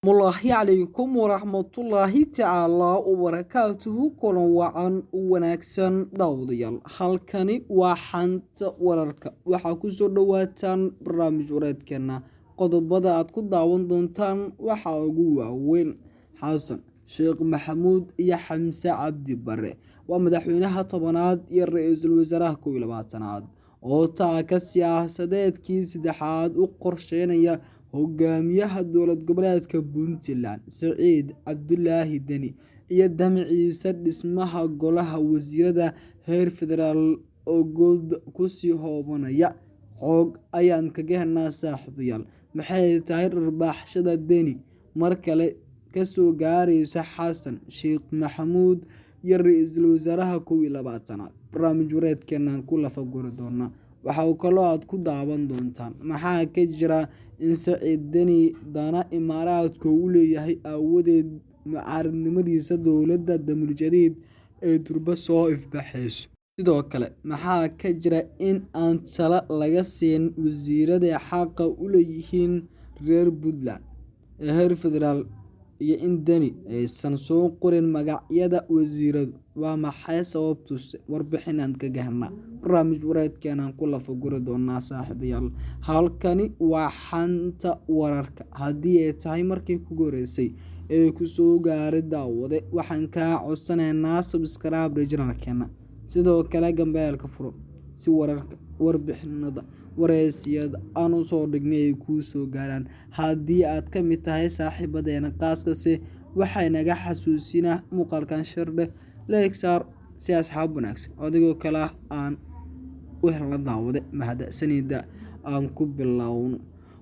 Mulahi calaykum waraxmatullaahi tacaala wabarakaatuhu kulan wacan wanaagsan daawadayaal halkani waa xanta wararka waxaa kusoo dhawaataan barnaamij wareedkeena qodobada aad ku daawan doontaan waxaa ugu waaweyn xasan sheekh maxamuud iyo xamse cabdi bare waa madaxweynaha tobanaad iyo ra-iisul wasaaraha 12aad oo taaka siyaasadeedkii saddexaad u qorsheynaya hogaamiyaha dowlad goboleedka Puntland Saciid Cabdulaahi Deni iyo damaciisa dhismaha golaha wasiirada heer federaal oo good ku sii hoobanaya xog ayaan kaga helnaa saaxiibayaal maxay tahay dharbaaxshada Deni mar kale ka soo gaaraysa xasan sheekh maxamuud iyo ra-iisul wasaaraha 12aad barnaamij wareedkeenan ku lafa guri doona waxa kaloo aad ku daawan doontaan maxaa ka jira in Saciid Deni dana imaaraadku uu leeyahay awadeed mucaaradnimadiisa dowladda Damuljadiid ee durba soo ifbaxayso sidoo kale maxaa ka jira in aan tala laga siin wasiirada xaqa u leeyihiin reer Puntland ee heer federaal iyo in Deni aysan soo qorin magacyada wasiiradu waa maxay sababtuse warbixinaan ka gaarnaa barnaamij wareedkeenan ku lafa guri doonaa saaxiibayaal halkani waa xanta wararka haddii ay tahay markii kugu horeysay ee ku soo gaaray daawade waxaan kaa codsanaynaa subscribe channelkeena sidoo kale gambeelka furo si wararka warbixinada wareysiyada aan u soo dhignay ay kuu soo gaaraan haddii aad ka mid tahay saaxiibadeena qaaskase waxay naga xasuusinaa muuqaalkan shardhe leegsaar si asxaab wanaagsan adigoo kale aan u helna daawade mahadsanida aan ku bilowno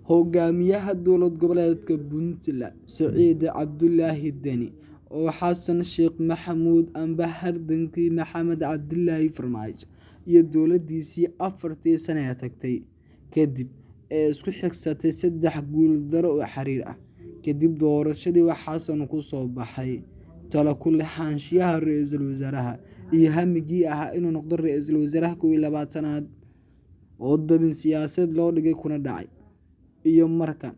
hogaamiyaha dowlad goboleedka Puntland Saciid Cabdulaahi Deni oo xasan sheekh maxamuud amba hardankii maxamed cabdilaahi farmaajo iyo dowladiisii 4 sano tagtay kadib ee isku xigsatay 3 guul daro oo xiriir ah kadib doorashadii xasan ku soo baxay tala ku lahaanshiyaha ra-iisul wasaaraha iyo hamigii ahaa inuu noqdo ra-iisul wasaaraha 12aad oo dabin siyaasadeed loo dhigay kuna dhacay iyo markan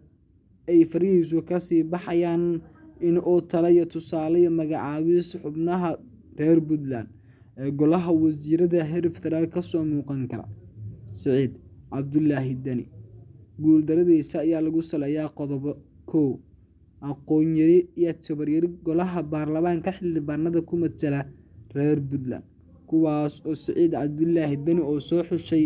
ay fariiso ka sii baxayaan in uu tala iyo tusaale iyo magacaabis xubnaha reer Puntland ee golaha wasiirada heer federaal ka soo muuqan kara Saciid Cabdulaahi Deni guul daradiisa ayaa lagu saleeyaa qodobo 1 aqoon yari iyo tabar yari golaha baarlamaanka xildhibaanada ku matala reer Puntland kuwaas oo Saciid Cabdulaahi Deni oo soo xushay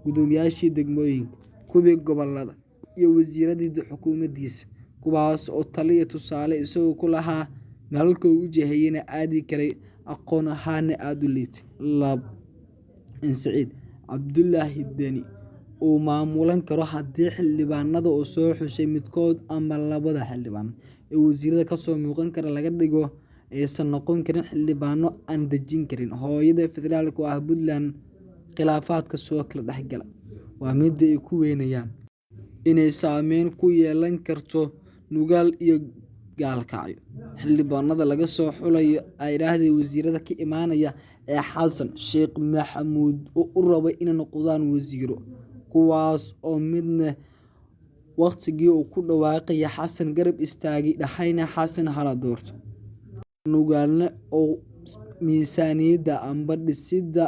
gudoomiyaashii degmooyinka kuwii gobolada iyo wasiiradii xukuumaddiisa kuwaas oo taliya tusaale isagoo ku lahaa meelka uu jahayna aadi karay aqoon ahaan aad u liitay in Saciid Cabdulaahi Deni uu maamulan karo haddii xildhibaanada oo soo xushay midkood ama labada xildhibaan ee wasiirada ka soo muuqan kara laga dhigo aysan noqon karin xildhibaano aan dejin karin hooyada federaalka ah Puntland khilaafaadka soo kala dhaxgala waa mid ay ku weynayaan inay saameyn ku yeelan karto nugaal iyo gaalkacyo xildhibaanada laga soo xulay ay yiraahdeen wasiirada ka imaanaya ee xasan sheekh maxamuud oo u rabay inay noqdaan wasiiro kuwaas oo midna waqtigii uu ku dhawaaqay xasan garab istaagi dhaxayna xasan hala doorto nugaalna oo miisaaniyada amba dhisida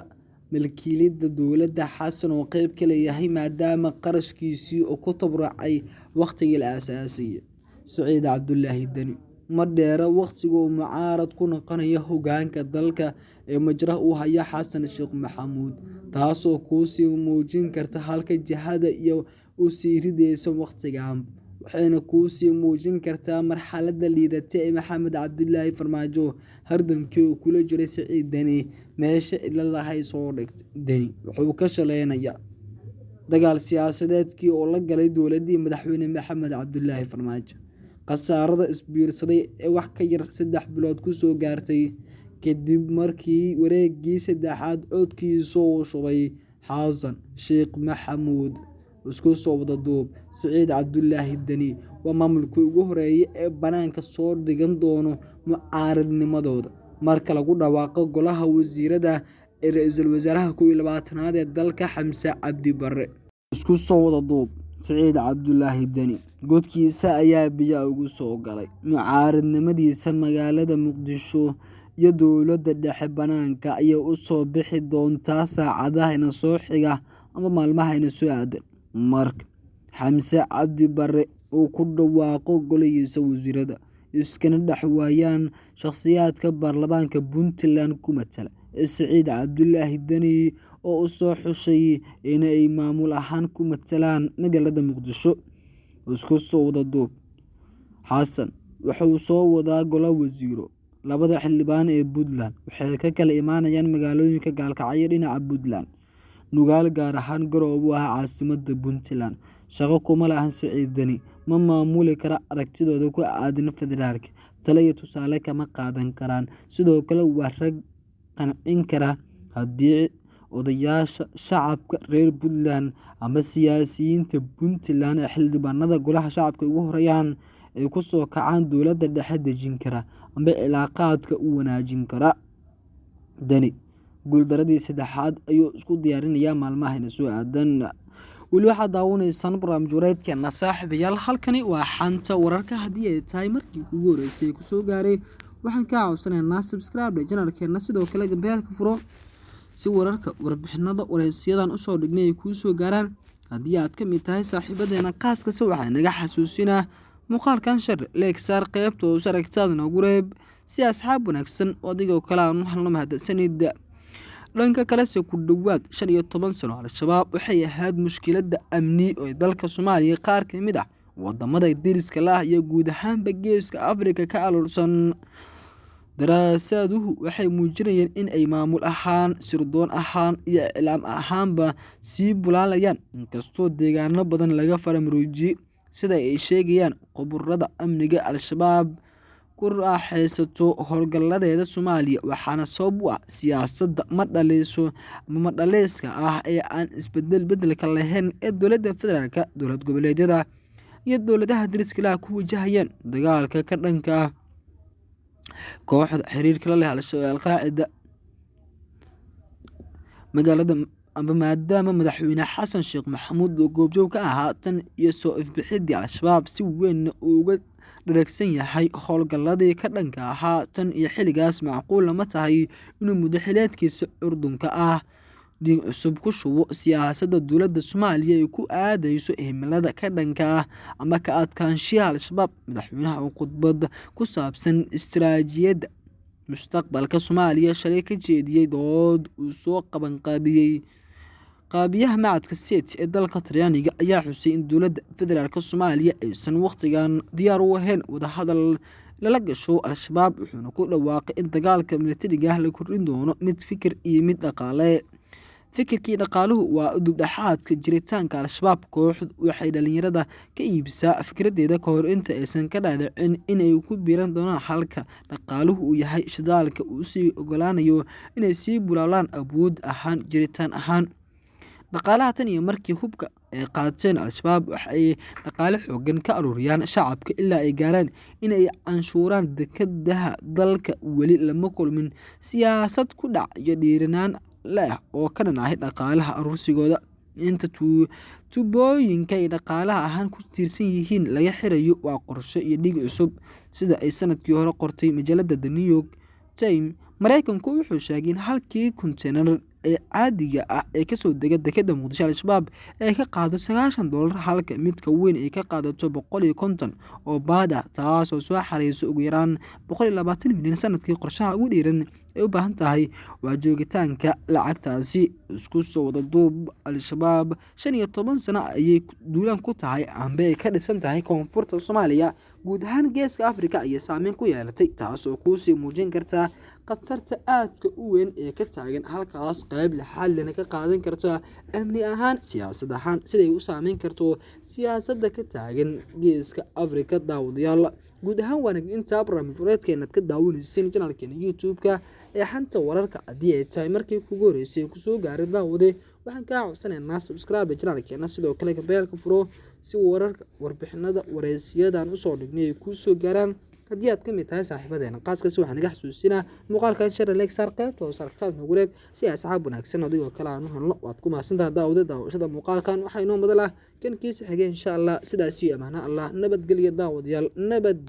milkiilada dowladda xasan oo qayb ka leeyahay maadaama qarashkiisii oo ku tabracay waqtigii la aasaasay Saciid Cabdulaahi Deni ma dheera waqtiga uu mucaarad ku noqonayo hogaanka dalka ee majraha uu haya xasan sheekh maxamuud taasoo ku sii muujin karta halka jihada iyo u sii ridayso waqtigan waxayna ku sii muujin kartaa marxaladda liidatay ee maxamed cabdilaahi farmaajo hardankii uu kula jiray Saciid Deni meesha ilaahay soo dhigtay Deni wuxuu ka shaleynaya dagaal siyaasadeedkii oo la galay dowladii madaxweyne maxamed cabdilaahi farmaajo qasaarada isbiirsaday ee wax ka yar 3 bilood ku soo gaartay kadib markii wareegii saddexaad codkiisa uu shubay xasan sheekh maxamuud isku soo wada duub Saciid Cabdulaahi Deni waa maamulkii ugu horeeyay ee banaanka soo dhigan doono mucaaradnimadooda marka lagu dhawaaqo golaha wasiirada ee ra-iisul wasaaraha 12aad ee dalka xamse cabdi bare isku soo wada duub Siciid Cabdulaahi Deni godkiisa ayaa biyo ugu soo galay mucaaradnimadiisa magaalada Muqdisho iyo dowladda dhexe banaanka ayay u soo bixi doontaa saacadaha soo xiga ama maalmaha soo aadan marka Xamse Cabdi Barre uu ku dhawaaqo golihiisa wasiirada iskana dhaxwaayaan shakhsiyaadka baarlamaanka Puntland ku matala Siciid Cabdulaahi Deni oo soo xushay inay maamul ahaan ku matalaan magaalada Muqdisho isku soo wada duub Xasan wuxuu soo wadaa golo wasiiro labada xildhibaan ee Puntland waxay ka kala imaanayaan magaalooyinka Gaalkacyo dhinaca Puntland nugaal gaar ahaan Garowe caasimadda Puntland shaqo kuma lahan Siciid Deni ma maamuli kara aragtidooda ku aadan federaalka talo iyo tusaale kama qaadan karaan sidoo kale waa rag qancin kara haddii odayaasha shacabka reer Puntland ama siyaasiyiinta Puntland ee xildhibaanada golaha shacabka ugu horeeyaan ay ku soo kacaan dowladda dhexe dejin kara ama cilaaqaadka u wanaajin kara Deni guuldaradii saddexaad ayuu isku diyaarinayaa maalmaha soo aadan weli waxaad daawanaysan barnaamij wareedkeena saaxiibayaal halkani waa xanta wararka haddii ay tahay markii ugu horeysay ku soo gaaray waxaan ka codsanaynaa subscribe channelkeena sidoo kale gambeelka furo si wararka warbixinada wareysiyadan usoo dhignay ay kuu soo gaaraan haddii aad ka mid tahay saaxiibadeena qaaska waxaa naga xasuusinaa muuqaalkan shar leegsaar qaybta oo aragtaadna ugu reeb si asxaab wanaagsan oo adigoo kale aan waxaan mahadsanid dhanka kale ku dhawaad 15 sano al-shabaab waxay ahayd mushkiladda amni oo dalka Soomaaliya qaar ka mid ah wadamada deriska la iyo guud ahaanba geeska Afrika ka alursan daraasaduhu waxay muujinayeen in ay maamul ahaan sirdoon ahaan iyo iclaam ahaanba sii bulaalayaan inkastoo deegaano badan laga faramaroojiyay sida ay sheegayaan khuburada amniga al-shabaab ku raaxaysato howlgaladeeda Soomaaliya waxaana sabab u ah siyaasadda madhaleyska ah ee aan isbedelka lahayn ee dowladda federaalka dowlad goboleedyada iyo dowladaha deriska la ku wajahayaan dagaalka ka dhanka kooxda xiriirka la leh al-Qaacida magaalada amba maadaama madaxweyne Xasan Sheekh Maxamuud oo goobjoog ka ahaa tan iyo soo ifbixidii al-shabaab si weyn uga dharagsan yahay howlgaladii ka dhanka ahaa tan iyo xiligaas macquul lama tahay inuu madaxweynaadkiisa Urdunka ah dhiig cusub ku shubo siyaasadda dowladda Soomaaliya ay ku aadayso himilada ka dhanka ah ama ka adkaanshiyaha al-shabaab madaxweynaha oo khudbad ku saabsan istiraatiijiyadda mustaqbalka Soomaaliya shalay ka jeediyay dood uu soo qaabiyaha macadka SET ee dalka Talyaaniga ayaa xusay in dowladda federaalka Soomaaliya aysan waqtigan diyaar u ahayn wada hadal lala gasho al-shabaab wuxuuna ku dhawaaqay in dagaalka militariga la kordhin doono mid fikir iyo mid dhaqaale fikirkii dhaqaaluhu waa dubdhaxaadka jiritaanka al-shabaab kooxdu waxay dhalinyarada ka iibsaa fikradeeda ka hor inta aysan ka dhaadhicin inay ku biiran doonaan halka dhaqaaluhu uu yahay shidaalka uu sii ogolaanayo inay sii bulaalaan awood ahaan jiritaan ahaan dhaqaalaha tan iyo markii hubka ay qaateen al-shabaab waxay dhaqaale xoogan ka ururiyaan shacabka ilaa ay gaaraan inay canshuuraan dekedaha dalka weli lama kulmin siyaasad ku dhac iyo dhiiranaan leh oo ka dhanahay dhaqaalaha urursigooda inta tubooyinka ay dhaqaalaha ahaan ku tiirsan yihiin laga xirayo waa qorshe iyo dhiig cusub sida ay sanadkii hore qortay majalada The New York Times Mareykanku wuxuu sheegay in halkii konteenar ee caadiga ah ee ka soo dega dekeda Muqdisho al-shabaab ay ka qaado $90 halka midka weyn ay ka qaadato $150 oo baad ah taas oo soo xareyso ugu yaraan $120 milyan sanadkii qorshaha ugu dhiiran ay u baahan tahay waa joogitaanka lacagtaasi isku soo wada duub al-shabaab 15 sano ayay duulaan ku tahay amba ay ka dhisan tahay koonfurta Soomaaliya guud ahaan geeska Afrika ayay saameyn ku yeelatay taas oo ku sii muujin karta qatarta aadka u weyn ee ka taagan halkaas qayb laxaad lana ka qaadan karta amni ahaan siyaasad ahaan siday u saameyn karto siyaasadda ka taagan geeska Afrika daawadayaal guud ahaan wanaag inta barnaamijkeena ka daawanaysiin channelkeena YouTube-ka ee xanta wararka haddii ay tahay markii kugu horeysay ku soo gaaray daawade waxaan ka codsanaynaa subscribe channelkeena sidoo kale beelka furo si wararka warbixinada wareysiyadan u soo dhignay ku soo gaaraan haddii aad ka mid tahay saaxiibadeena qaaskaasi waxaan naga xasuusinaa muuqaalkan share like saar qaybta oo saragtaad nagu reeb si asxaab wanaagsan adigoo kale aan u helno waad ku mahadsantahay daawashada muuqaalkan waxaa inoo madal ah kan kiisa xigay insha Allah sidaas iyo amaana Allah nabadgelyo daawadayaal nabad